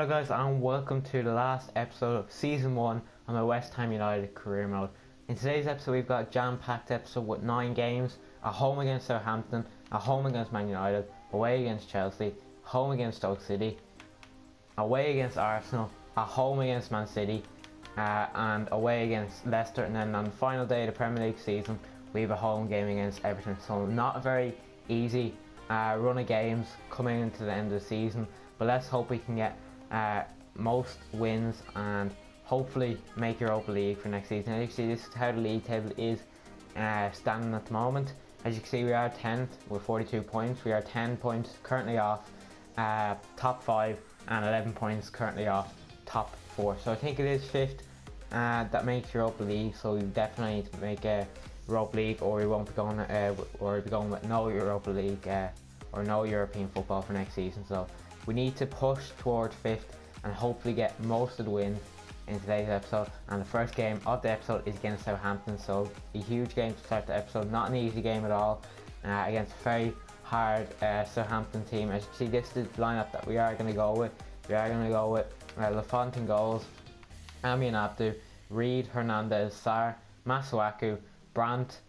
Hello guys and welcome to the last episode of Season 1 on my West Ham United career mode. In today's episode we've got a jam-packed episode with 9 games, at home against Southampton, at home against Man United, away against Chelsea, home against Stoke City, away against Arsenal, at home against Man City, and away against Leicester, and then on the final day of the Premier League season we have a home game against Everton. So not a very easy run of games coming into the end of the season, but let's hope we can get most wins and hopefully make Europa League for next season. As you can see, this is how the league table is standing at the moment. As you can see, we are 10th with 42 points. We are 10 points currently off top 5 and 11 points currently off top 4. So I think it is 5th that makes Europa League. So we definitely need to make a Europa League, or we won't be going or be going with no Europa League or no European football for next season. So we need to push towards 5th and hopefully get most of the wins in today's episode. And the first game of the episode is against Southampton, so a huge game to start the episode. Not an easy game at all against a very hard Southampton team. As you can see, this is the lineup that we are going to go with. We are going to go with Lafont in goals, Amian Abdu, Reed, Hernandez, Sarr, Masuaku, Brandt,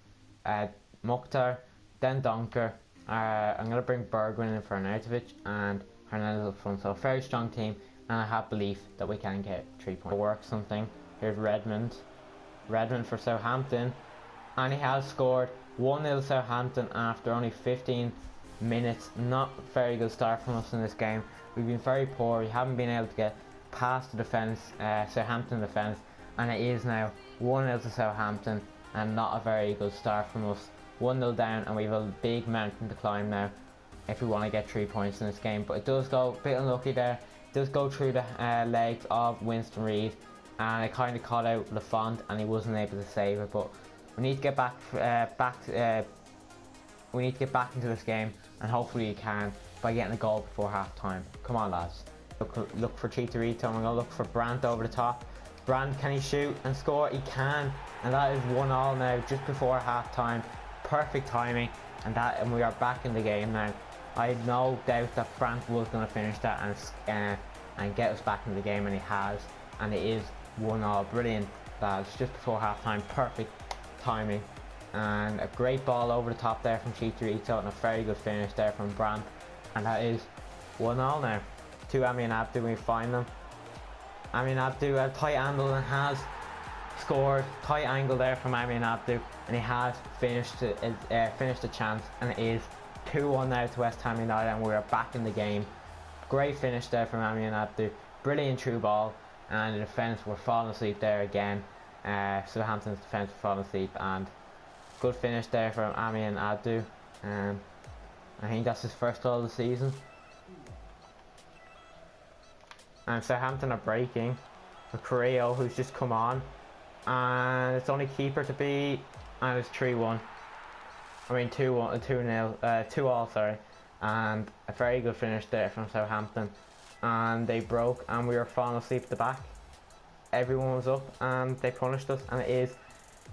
Mukhtar, then Donker. I'm going to bring Bergwijn in for Arnautovic and Hernandez up front. So a very strong team, and I have belief that we can get 3 points. Work something. Here's Redmond for Southampton, and he has scored 1-0 Southampton after only 15 minutes. Not a very good start from us in this game. We've been very poor. We haven't been able to get past the defence, Southampton defence, and it is now 1-0 to Southampton, and not a very good start from us. 1-0 down, and we have a big mountain to climb now if we want to get 3 points in this game. But it does go a bit unlucky there. It does go through the legs of Winston Reid, and it kind of caught out Lafont and he wasn't able to save it. But we need to get back we need to get back into this game, and hopefully you can by getting a goal before half time. Come on lads. Look for Chicharito. I'm going to look for Brandt over the top. Brandt, can he shoot and score? He can, and that is 1-1 now just before half time. Perfect timing, and we are back in the game now. I had no doubt that Brandt was going to finish that and get us back in the game, and he has, and it is 1-1. Brilliant lads, just before half time. Perfect timing, and a great ball over the top there from Chicharito, and a very good finish there from Brandt, and that is 1-1 now to Amian Abdu. We find them. Amian Abdu at tight angle and has scored. Tight angle there from Amian Abdu, and he has finished the chance, and it is 2-1 now to West Ham United, and we are back in the game. Great finish there from Amian Abdu. Brilliant through ball, and the defence were falling asleep there again. Southampton's defence were falling asleep, and good finish there from Amian Abdu. I think that's his first goal of the season. And Southampton are breaking with Carrillo, who's just come on, and it's only keeper to beat, and it's 3-1. I mean 2-1, 2-0, 2-2, sorry, and a very good finish there from Southampton, and they broke, and we were falling asleep at the back. Everyone was up, and they punished us, and it is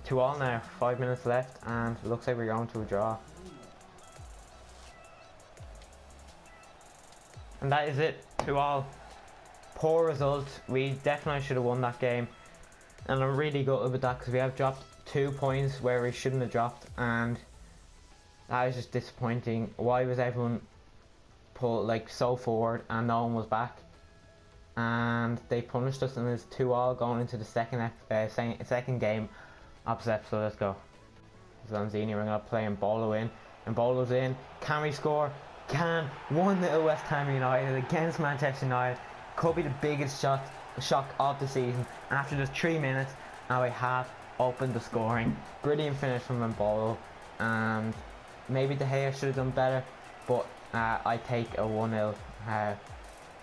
2-2 now. 5 minutes left, and it looks like we're going to a draw. And that is it, 2-2. Poor result. We definitely should have won that game, and I'm really gutted with that because we have dropped 2 points where we shouldn't have dropped, and that is just disappointing. Why was everyone pulled like so forward and no one was back? And they punished us, and it's 2-2 going into the second game of this episode. Let's go. Lanzini, we're going to play Mbolo in. Mbolo's in. Can we score? Can. 1-0 West Ham United against Manchester United. Could be the biggest shock of the season after just 3 minutes, and we have opened the scoring. Brilliant finish from Mbolo, and maybe De Gea should have done better, but I take a 1-0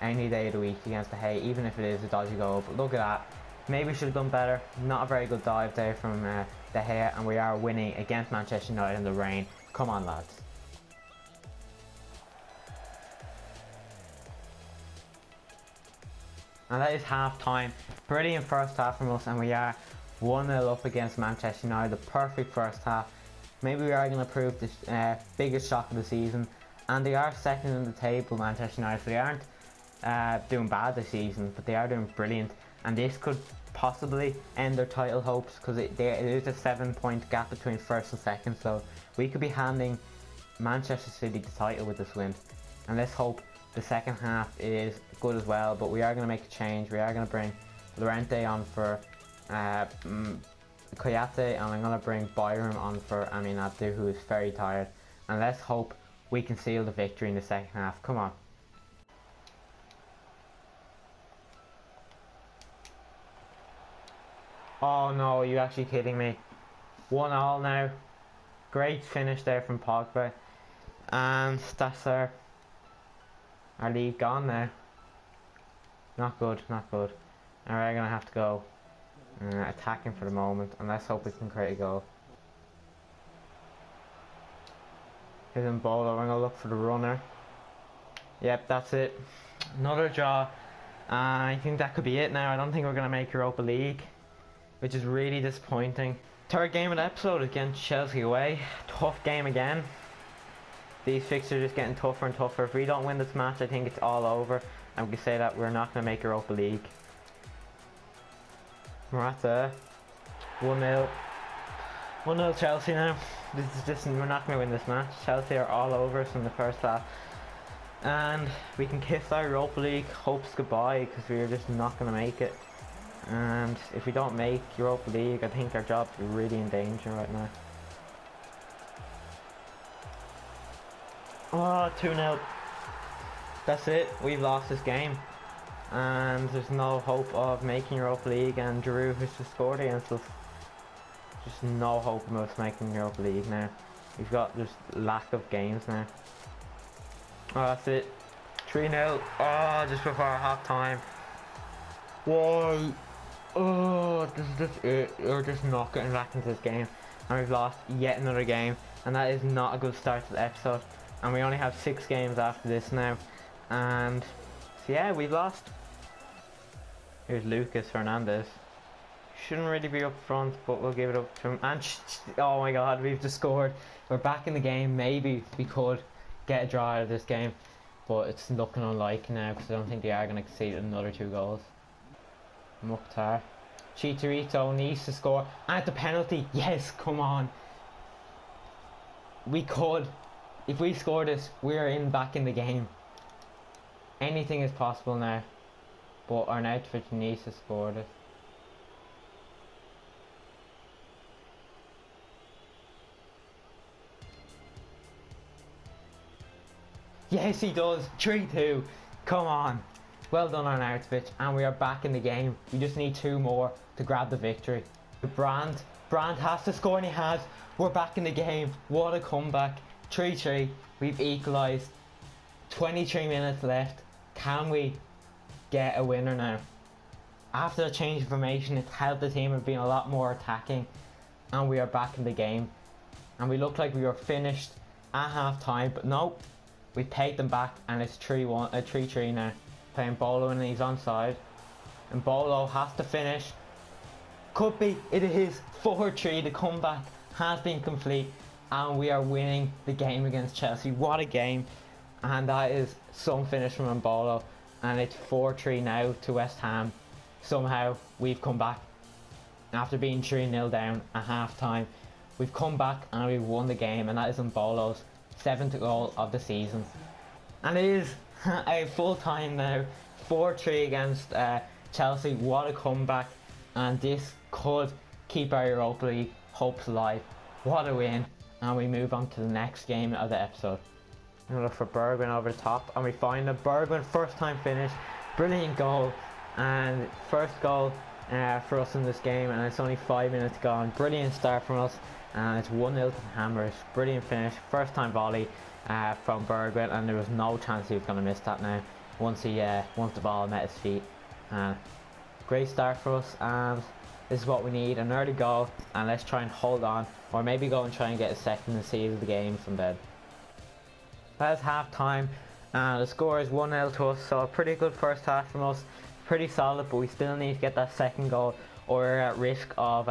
any day of the week against De Gea, even if it is a dodgy goal. But look at that, maybe we should have done better. Not a very good dive there from De Gea, and we are winning against Manchester United in the rain. Come on lads. And that is half time. Brilliant first half from us, and we are 1-0 up against Manchester United. The perfect first half. Maybe we are going to prove the biggest shock of the season, and they are second in the table, Manchester United, so they aren't doing bad this season, but they are doing brilliant, and this could possibly end their title hopes, because it is a 7-point gap between first and second, so we could be handing Manchester City the title with this win. And let's hope the second half is good as well, but we are going to make a change. We are going to bring Llorente on for Koyate, and I'm going to bring Byram on for Aminatu, who is very tired. And let's hope we can seal the victory in the second half. Come on. Oh no, are you actually kidding me? 1-1 now. Great finish there from Pogba. And that's our lead gone now. Not good, not good. And we're going to have to go attacking for the moment, and let's hope we can create a goal. Here's Mbolo, we're going to look for the runner. Yep, that's it. Another draw. I think that could be it now. I don't think we're going to make Europa League, which is really disappointing. Third game of the episode against Chelsea away. Tough game again. These fixtures are just getting tougher and tougher. If we don't win this match, I think it's all over, and we can say that we're not going to make Europa League. Morata, 1-0. 1-0 Chelsea now. This is just, we're not going to win this match. Chelsea are all over us in the first half, and we can kiss our Europa League hopes goodbye, because we are just not going to make it. And if we don't make Europa League, I think our job's really in danger right now. Oh, 2-0. That's it. We've lost this game, and there's no hope of making Europa League, and Giroud has just scored against us. Just no hope of us making Europa League now. We've got just lack of games now. Oh, that's it. 3-0. Oh, just before half time. Why? Oh, this is just it. We're just not getting back into this game, and we've lost yet another game, and that is not a good start to the episode. And we only have 6 games after this now, and so yeah, we've lost. Here's Lucas Hernandez. Shouldn't really be up front, but we'll give it up to him. And oh my god, we've just scored. We're back in the game. Maybe we could get a draw out of this game, but it's looking unlikely now, because I don't think they are going to concede another 2 goals. Mukhtar. Chicharito needs to score. And the penalty. Yes, come on. We could. If we score this, we're back in the game. Anything is possible now. But Arnautovic needs to score this. Yes, he does. 3-2. Come on. Well done, Arnautovic. And we are back in the game. We just need 2 more to grab the victory. Brand has to score, and he has. We're back in the game. What a comeback. 3-3. We've equalised. 23 minutes left. Can we get a winner now? After the change of formation, it's helped the team have been a lot more attacking, and we are back in the game. And we looked like we were finished at half time, but nope. We paid them back, and it's 3-3 now. Playing Bolo, and he's onside. And Bolo has to finish. Could be. It is 4-3. The comeback has been complete, and we are winning the game against Chelsea. What a game. And that is some finish from Mbolo, and it's 4-3 now to West Ham. Somehow we've come back after being 3-0 down at half time. We've come back and we've won the game, and that is Mbolo's 7th goal of the season. And it is a full time now. 4-3 against Chelsea. What a comeback, and this could keep our Europa League hopes alive. What a win. And we move on to the next game of the episode. We look for Bergwijn over the top, and we find a Bergwijn first time finish. Brilliant goal, and first goal for us in this game, and it's only 5 minutes gone. Brilliant start from us, and it's 1-0 to the Hammers. Brilliant finish, first time volley from Bergwijn, and there was no chance he was going to miss that now once the ball met his feet. Great start for us, and this is what we need, an early goal, and let's try and hold on, or maybe go and try and get a second and seal the game from then. That's half time, and the score is 1-0 to us, so a pretty good first half from us. Pretty solid, but we still need to get that second goal, or we're at risk of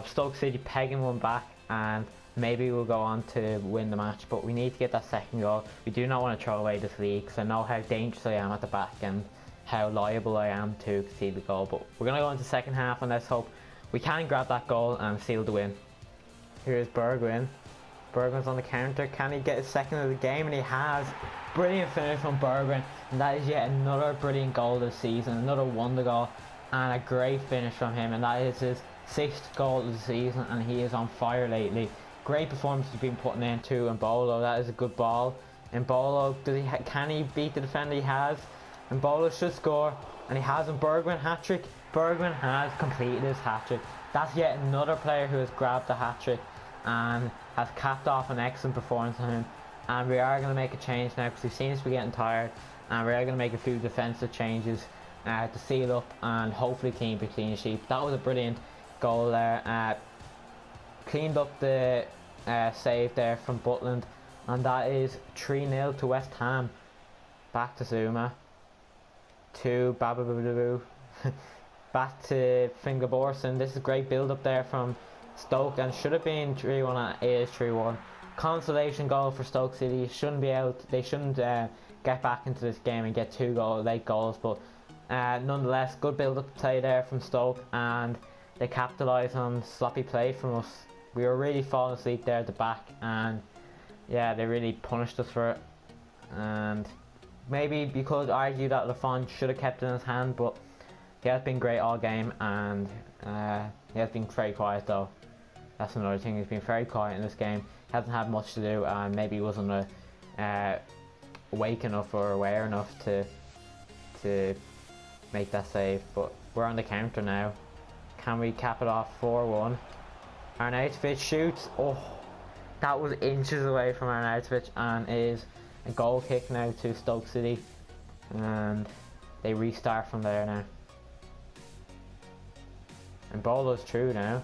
Stoke City pegging one back and maybe we'll go on to win the match. But we need to get that second goal. We do not want to throw away this lead, because I know how dangerous I am at the back and how liable I am to concede the goal. But we're going to go into the second half, and let's hope we can grab that goal and seal the win. Here's Bergwijn. Bergwijn's on the counter. Can he get his second of the game? And he has. Brilliant finish from Bergwijn, and that is yet another brilliant goal this season, another wonder goal, and a great finish from him, and that is his 6th goal of the season, and he is on fire lately. Great performance he's been putting into Embolo. That is a good ball. Embolo, can he beat the defender? He has. Embolo should score, and he has. And Bergwijn hat-trick. Bergwijn has completed his hat-trick. That's yet another player who has grabbed the hat-trick and has capped off an excellent performance on him. And we are going to make a change now, because he seems to be getting tired, and we are going to make a few defensive changes to seal up and hopefully keep a clean sheet. That was a brilliant goal there. Cleaned up the save there from Butland, and that is 3-0 to West Ham. Back to Zuma, to Babababoo, back to Fingerborson. This is a great build up there from Stoke, and should have been 3-1, and it is 3-1. Consolation goal for Stoke City. They shouldn't get back into this game and get 2 late goals, but nonetheless, good build-up play there from Stoke, and they capitalised on sloppy play from us. We were really falling asleep there at the back, and yeah, they really punished us for it. And maybe you could argue that Lafont should have kept it in his hand, but he has been great all game, and he has been very quiet though. That's another thing. He's been very quiet in this game. Hasn't had much to do, and maybe he wasn't awake enough or aware enough to make that save. But we're on the counter now. Can we cap it off 4-1? Arnautovic shoots. Oh, that was inches away from Arnautovic, and is a goal kick now to Stoke City, and they restart from there now. Embolo's through now.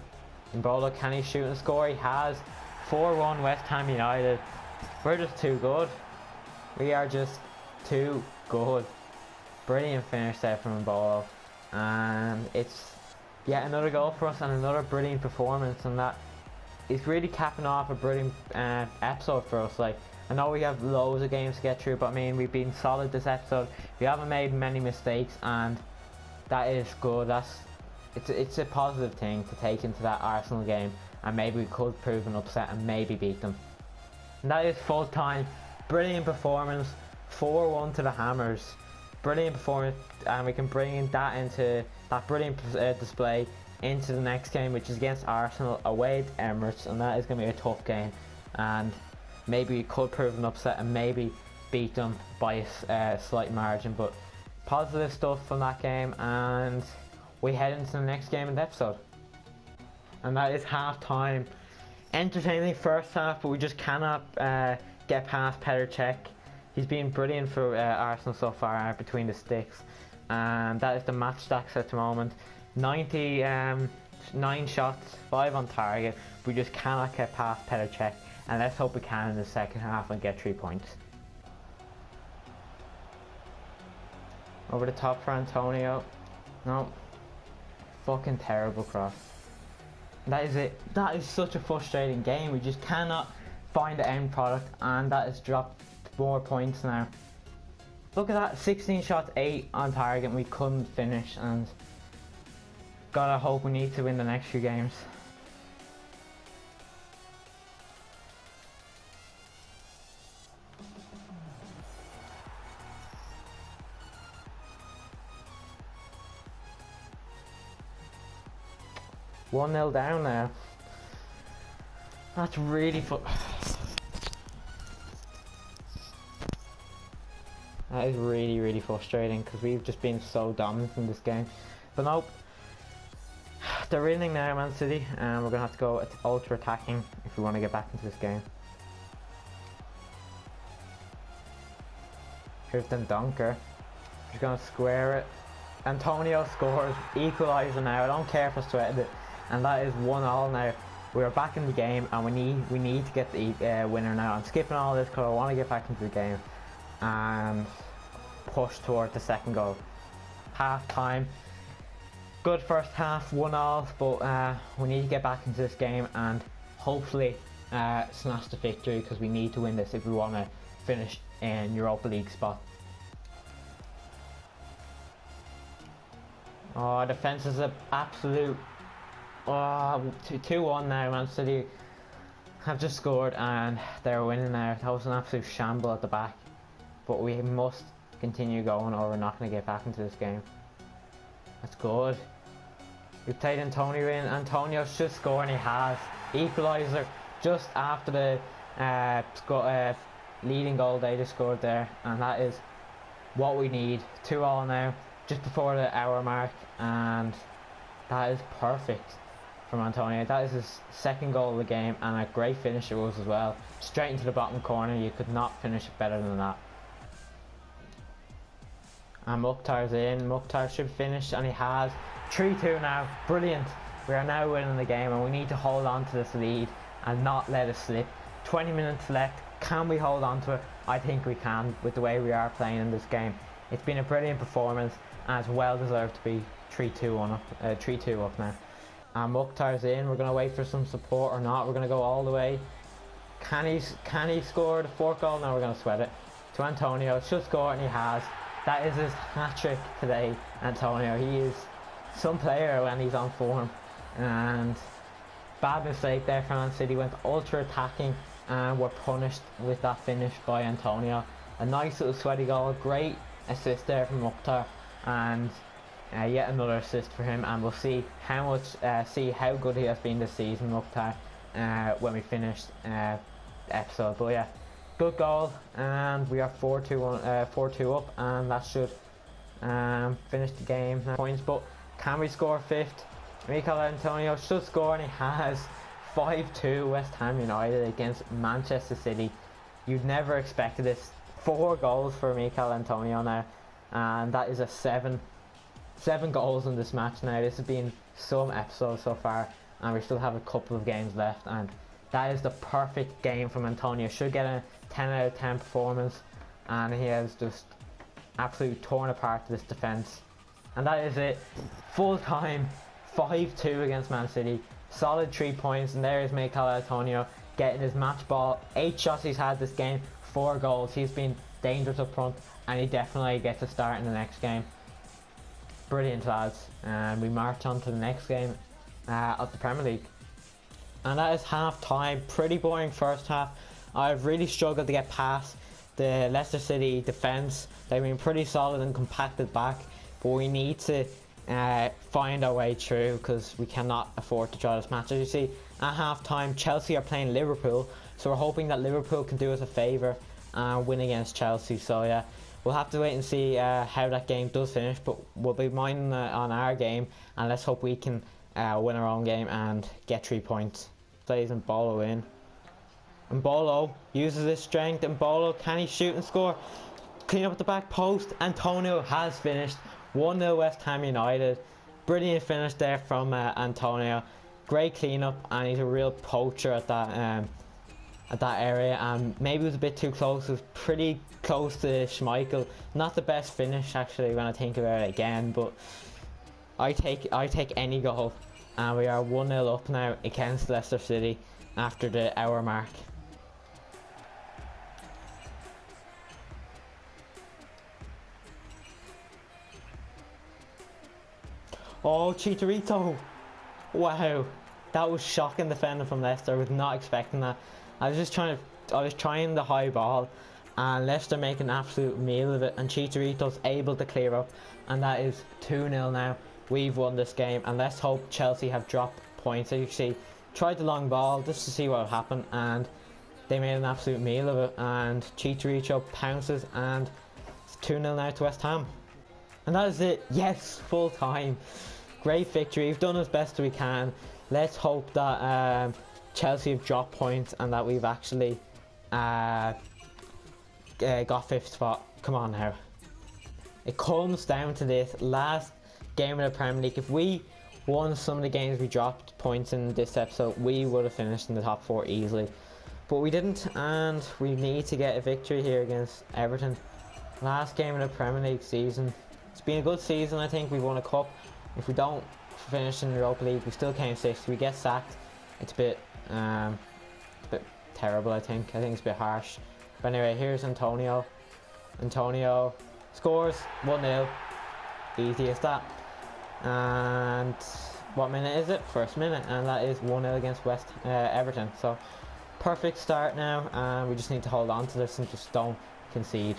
Embolo, can he shoot and score? He has. 4-1 West Ham United. We're just too good. We are just too good. Brilliant finish there from Embolo, and it's yet another goal for us and another brilliant performance, and that is really capping off a brilliant episode for us. Like, I know we have loads of games to get through, but I mean, we've been solid this episode. We haven't made many mistakes, and that is good. It's a positive thing to take into that Arsenal game, and maybe we could prove an upset and maybe beat them. And that is full time. Brilliant performance. 4-1 to the Hammers. Brilliant performance, and we can bring that into that brilliant display into the next game, which is against Arsenal away at Emirates, and that is going to be a tough game, and maybe we could prove an upset and maybe beat them by a slight margin. But positive stuff from that game, and we head into the next game in the episode, and that is half time. Entertaining first half, but we just cannot get past Petr Cech. He's been brilliant for Arsenal so far between the sticks, and that is the match stats at the moment. 99 shots, 5 on target. We just cannot get past Petr Cech, and let's hope we can in the second half and get 3 points. Over the top for Antonio. No. Fucking terrible cross. That is it. That is such a frustrating game. We just cannot find the end product, and that has dropped more points now. Look at that, 16 shots, 8 on target, and we couldn't finish, and gotta hope we need to win the next few games. One 0 down now. That's really That is really frustrating, because we've just been so dominant in this game. But nope, they're winning now, Man City, and we're going to have to go ultra attacking if we want to get back into this game. Here's Dendonker. He's going to square it. Antonio scores, equaliser now. I don't care if I sweated it, and that is 1-1 now. We are back in the game, and we need to get the winner now. I'm skipping all this because I want to get back into the game and push toward the second goal. Half time. Good first half, 1-1, but we need to get back into this game and hopefully snatch the victory, because we need to win this if we want to finish in Europa League spot. Oh, defense is an absolute 2-1 now. Man City have just scored and they're winning there. That was an absolute shamble at the back, but we must continue going or we're not going to get back into this game. That's good. We played Antonio in. Antonio should score, and he has. Equaliser just after the leading goal they just scored there, and that is what we need. 2-2 now, just before the hour mark, and that is perfect from Antonio. That is his second goal of the game, and a great finish it was as well. Straight into the bottom corner. You could not finish it better than that. And Mukhtar's in. Mukhtar should finish, and he has. 3-2 now. Brilliant. We are now winning the game, and we need to hold on to this lead and not let it slip. 20 minutes left. Can we hold on to it? I think we can, with the way we are playing in this game. It's been a brilliant performance, and it's well deserved to be 3-2 up now. And Mukhtar's in. We're going to wait for some support or not. We're going to go all the way. Can he score the fourth goal? No, we're going to sweat it. To Antonio. Should score, and he has. That is his hat-trick today, Antonio. He is some player when he's on form. And bad mistake there from Man City. Went ultra attacking and were punished with that finish by Antonio. A nice little sweaty goal. Great assist there from Mukhtar, and yet another assist for him. And we'll see how good he has been this season, Mukhtar, when we finish the episode. But yeah, good goal, and we are 4-2 up, and that should finish the game points. But can we score fifth? Mikel Antonio should score, and he has. 5-2 West Ham United against Manchester City. You'd never expected this. 4 goals for Mikel Antonio now, and that is a 7 goals in this match now. This has been some episodes so far, and we still have a couple of games left, and that is the perfect game from Antonio. Should get a 10 out of 10 performance, and he has just absolutely torn apart this defence. And that is it. Full time, 5-2 against Man City. Solid 3 points, and there is Mikel Antonio getting his match ball. 8 shots he's had this game, 4 goals. He's been dangerous up front, and he definitely gets a start in the next game. Brilliant, lads. And we march on to the next game of the Premier League. And that is half time. Pretty boring first half. I've really struggled to get past the Leicester City defence. They've been pretty solid and compacted back, but we need to find our way through, because we cannot afford to draw this match. As you see, at half time, Chelsea are playing Liverpool, so we're hoping that Liverpool can do us a favour and win against Chelsea. So yeah, we'll have to wait and see how that game does finish, but we'll be minding on our game, and let's hope we can win our own game and get 3 points. Plays Mbolo in. Mbolo uses his strength. Mbolo, can he shoot and score? Clean up at the back post. Antonio has finished. 1-0 West Ham United. Brilliant finish there from Antonio. Great clean-up, and he's a real poacher at that area. And maybe it was a bit too close. It was pretty close to Schmeichel. Not the best finish actually when I think about it again, but I take any goal. And we are 1-0 up now against Leicester City after the hour mark. Oh, Chicharito! Wow, that was shocking defending from Leicester. I was not expecting that. I was trying the high ball, and Leicester make an absolute meal of it, and Chicharito's able to clear up, and that is 2-0 now. We've won this game, and let's hope Chelsea have dropped points. As you see, tried the long ball just to see what would happen, and they made an absolute meal of it, and Chicharito pounces, and it's 2-0 now to West Ham. And that is it. Yes, full time. Great victory. We've done as best we can. Let's hope that Chelsea have dropped points and that we've actually got 5th spot. Come on now. It comes down to this last game of the Premier League. If we won some of the games we dropped points in this episode, we would have finished in the top 4 easily. But we didn't, and we need to get a victory here against Everton. Last game of the Premier League season. It's been a good season. I think we've won a cup. If we don't finish in the Europa League, we still came 6th. We get sacked. It's a bit Bit terrible, I think. It's a bit harsh. But anyway, here's Antonio. Antonio scores 1-0. Easy as that. And what minute is it? First minute, and that is 1-0 against Everton. So perfect start now, and we just need to hold on to this and just don't concede.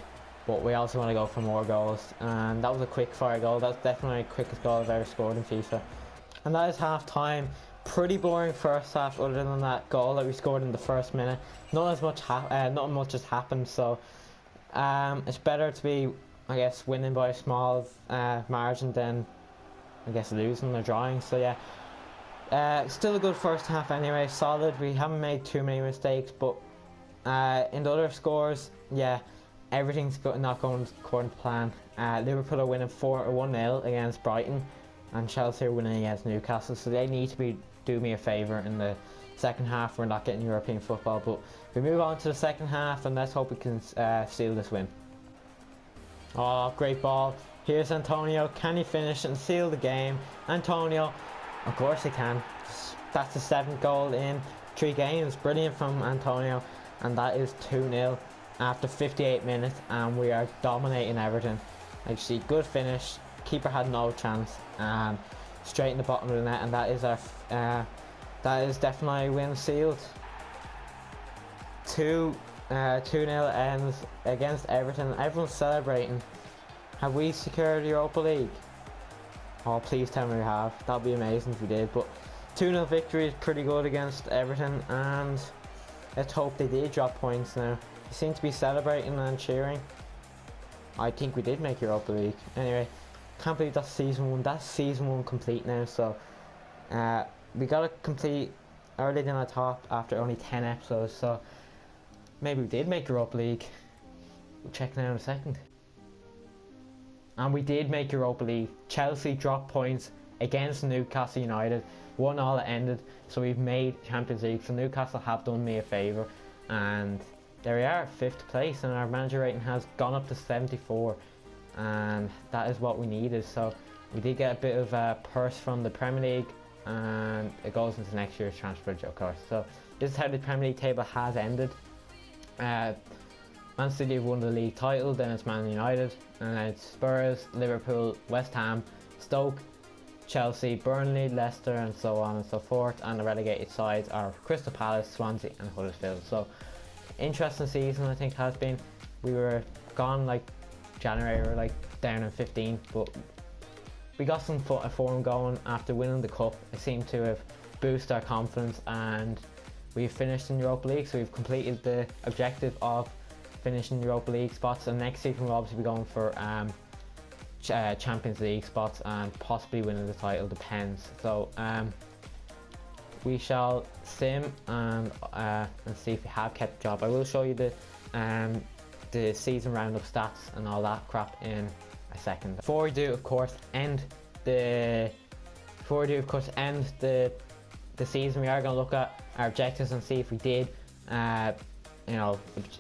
But we also want to go for more goals, and that was a quick fire goal. That's definitely the quickest goal I've ever scored in FIFA. And that is half time. Pretty boring first half, other than that goal that we scored in the first minute. Not much has happened, so it's better to be, I guess, winning by a small margin than, I guess, losing or drawing. So yeah, still a good first half anyway. Solid. We haven't made too many mistakes, but in the other scores, yeah, everything's not going according to plan. Liverpool are winning 1-0 against Brighton, and Chelsea are winning against Newcastle. So they need to do me a favour in the second half. We're not getting European football, but we move on to the second half, and let's hope we can seal this win. Oh, great ball. Here's Antonio. Can he finish and seal the game? Antonio, of course he can. That's the 7th goal in 3 games. Brilliant from Antonio. And that is 2-0 after 58 minutes, and we are dominating Everton. Actually, good finish. Keeper had no chance. Straight in the bottom of the net, and that is our that is definitely a win sealed. 2-0 ends against Everton. Everyone's celebrating. Have we secured Europa League? Oh, please tell me we have. That'd be amazing if we did. But 2-0 victory is pretty good against Everton, and let's hope they did drop points now. They seem to be celebrating and cheering. I think we did make Europa League. Anyway, can't believe that's season 1. That's season 1 complete now. So we got to complete earlier than I thought after only 10 episodes. So maybe we did make Europa League. We'll check now in a second. And we did make Europa League. Chelsea dropped points against Newcastle United. 1-1 it ended. So we've made Champions League. So Newcastle have done me a favour. And there we are, 5th place. And our manager rating has gone up to 74. And that is what we needed. So we did get a bit of a purse from the Premier League. And it goes into next year's transfer, of course. So this is how the Premier League table has ended. Man City have won the league title, then it's Man United, and then it's Spurs, Liverpool, West Ham, Stoke, Chelsea, Burnley, Leicester, and so on and so forth. And the relegated sides are Crystal Palace, Swansea, and Huddersfield. So, interesting season, I think, has been. We were gone like January, we were like down in 15th, but we got some form going after winning the cup. It seemed to have boosted our confidence, and we've finished in Europa League. So we've completed the objective of finishing Europa League spots, and next season we'll obviously be going for Champions League spots and possibly winning the title, depends. So we shall sim and see if we have kept the job. I will show you the season roundup stats and all that crap in a second. Before we do, of course, end the season, we are going to look at our objectives and see if we did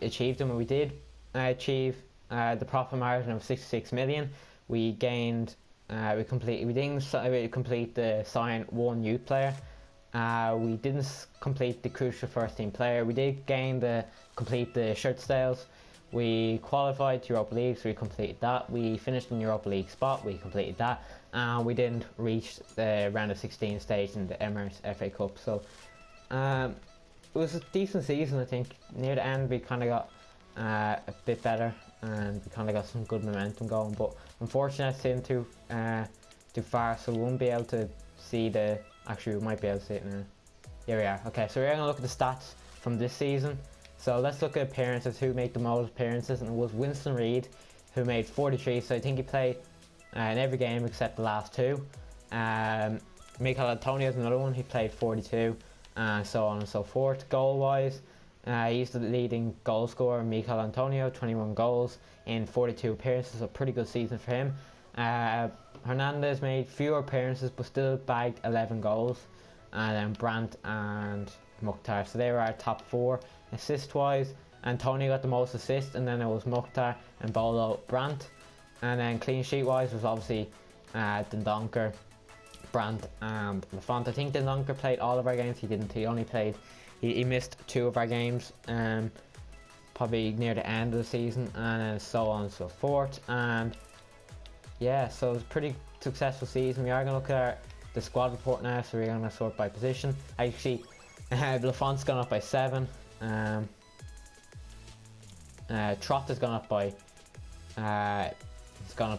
achieve them. And we did achieve the profit margin of 66 million. We didn't complete the sign one youth player. We didn't complete the crucial first team player. We did complete the shirt sales. We qualified to Europa League, so we completed that. We finished in Europa League spot, we completed that. And we didn't reach the round of 16 stage in the Emirates FA Cup. So it was a decent season, I think. Near the end we kind of got a bit better, and we kind of got some good momentum going, but unfortunately it's in too far, so we won't be able to see actually we might be able to see it now. Here we are. Okay, so we're going to look at the stats from this season. So let's look at appearances, who made the most appearances, and it was Winston Reid who made 43, so I think he played in every game except the last 2. Mikel Antonio is another one, he played 42, and so on and so forth. Goal wise, he's the leading goal scorer, Mikel Antonio, 21 goals in 42 appearances, a pretty good season for him. Hernandez made fewer appearances but still bagged 11 goals, and then Brandt and Mukhtar, so they were our top 4. Assist wise, Antonio got the most assists, and then it was Mukhtar and Bolo Brandt. And then clean sheet wise was obviously Dendonker, Brandt and Lafont. I think Dendoncker played all of our games. He didn't. He missed 2 of our games, probably near the end of the season, and so on and so forth. And yeah, so it was a pretty successful season. We are going to look at the squad report now, so we're going to sort by position. Actually, Lafont's gone up by 7. Trott has gone up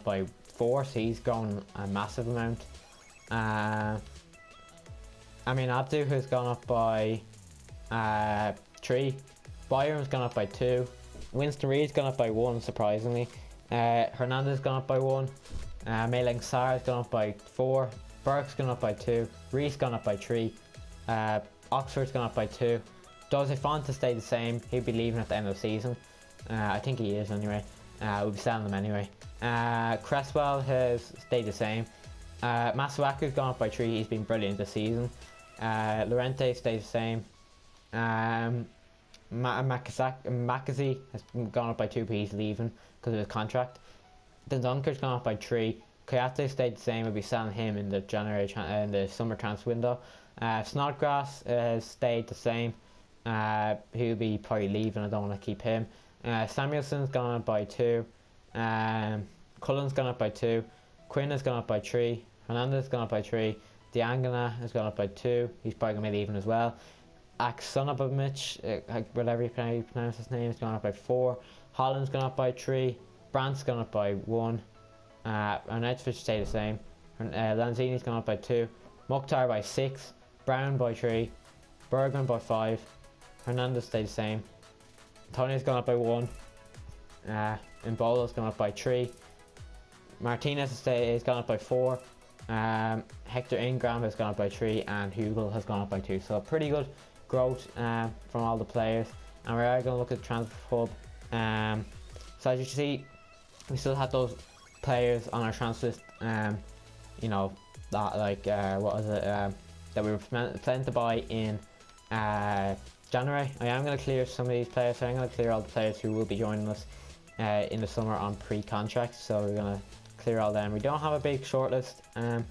by 4, so he's grown a massive amount. Abdu has gone up by 3. Byron's gone up by 2. Winston Reed's gone up by 1, surprisingly. Hernandez has gone up by 1. Malang Sarr has gone up by 4. Burke's gone up by 2. Reese gone up by 3. Oxford's gone up by 2. Jose Fonte stayed the same. He'll be leaving at the end of the season. I think he is anyway. We'll be selling them anyway. Cresswell has stayed the same. Masuaku's gone up by 3. He's been brilliant this season. Lorente stays the same. Makazi has gone up by 2, but he's leaving because of his contract. Dunker's gone up by 3. Kayate stayed the same. We'll be selling him in the summer transfer window. Snodgrass has stayed the same. He'll be probably leaving. I don't want to keep him. Samuelson's gone up by 2. Cullen's gone up by 2. Quinn has gone up by 3. Hernandez has gone up by 3. Diangana has gone up by 2. He's probably going to be leaving as well. Aksonovic, whatever you pronounce his name, has gone up by 4. Holland's gone up by 3. Brandt's gone up by 1. Arnautovic stayed the same. Lanzini's gone up by 2. Mukhtar by 6. Brown by 3. Bergman by 5. Hernandez stayed the same. Tony's gone up by 1. Mbolo's gone up by 3. Martinez has gone up by 4. Hector Ingram has gone up by 3, and Hugel has gone up by 2. So pretty good growth from all the players. And we are going to look at the transfer hub. So as you can see, we still have those players on our transfer list. That we were planning to buy in January. I am going to clear some of these players. So I'm going to clear all the players who will be joining us in the summer on pre-contract. So we're going to clear all them. We don't have a big shortlist. I'm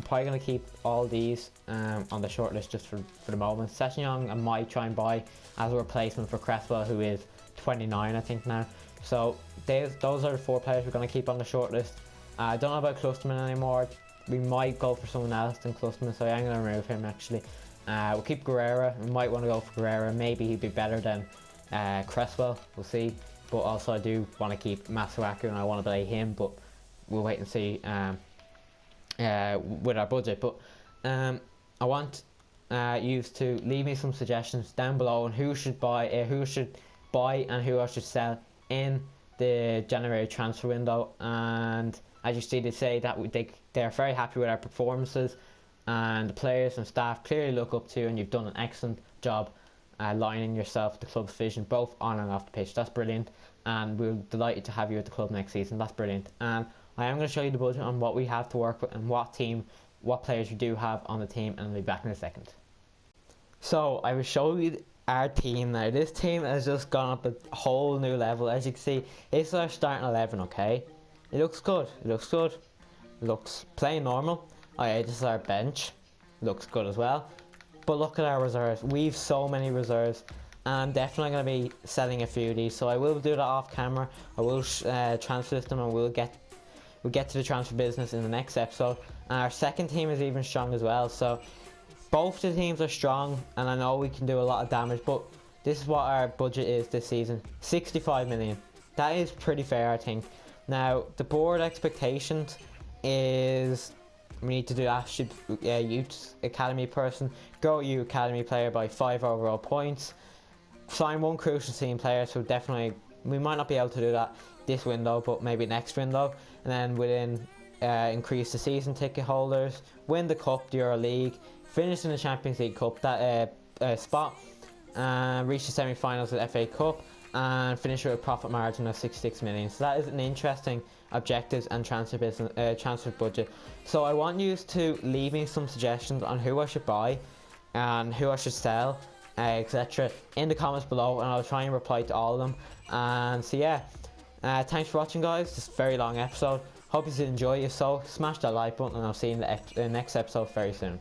probably going to keep all these on the shortlist just for the moment. Sessignon I might try and buy as a replacement for Cresswell, who is 29 I think now. So those are the 4 players we're going to keep on the shortlist. I don't know about Clusterman anymore. We might go for someone else than Clusterman, so I'm going to remove him actually. We'll keep Guerrera. We might want to go for Guerrera. Maybe he'd be better than Cresswell. We'll see. But also I do want to keep Masuaku and I want to play him, but we'll wait and see with our budget. But I want you to leave me some suggestions down below on who should buy and who I should sell in the January transfer window. And as you see, they say that they're very happy with our performances, and the players and staff clearly look up to you, and you've done an excellent job aligning yourself with the club's vision both on and off the pitch. That's brilliant, and we're delighted to have you at the club next season. That's brilliant. And I am going to show you the budget on what we have to work with and what players we do have on the team, and I'll be back in a second. So I will show you our team now. This team has just gone up a whole new level. As you can see, this is our starting 11, okay? It looks good. It looks plain normal. Oh yeah, this is our bench. Looks good as well. But look at our reserves. We've so many reserves. And I'm definitely going to be selling a few of these. So I will do that off camera. I will transfer them, and we'll get to the transfer business in the next episode. And our second team is even strong as well. So both the teams are strong, and I know we can do a lot of damage. But this is what our budget is this season: 65 million. That is pretty fair, I think. Now the board expectations is we need to do youth academy person, grow a youth academy player by 5 overall points, sign 1 crucial team player. So definitely we might not be able to do that this window, but maybe next window. And then within increase the season ticket holders, win the cup, the Euro League, finish in the Champions League Cup that spot, reach the semi-finals of the FA Cup, and finish with a profit margin of 66 million. So that is an interesting objectives and transfer budget. So I want you to leave me some suggestions on who I should buy and who I should sell, etc. in the comments below, and I'll try and reply to all of them. And so yeah, thanks for watching, guys. This is a very long episode. Hope you enjoy. If so, smash that like button and I'll see you in the next episode very soon.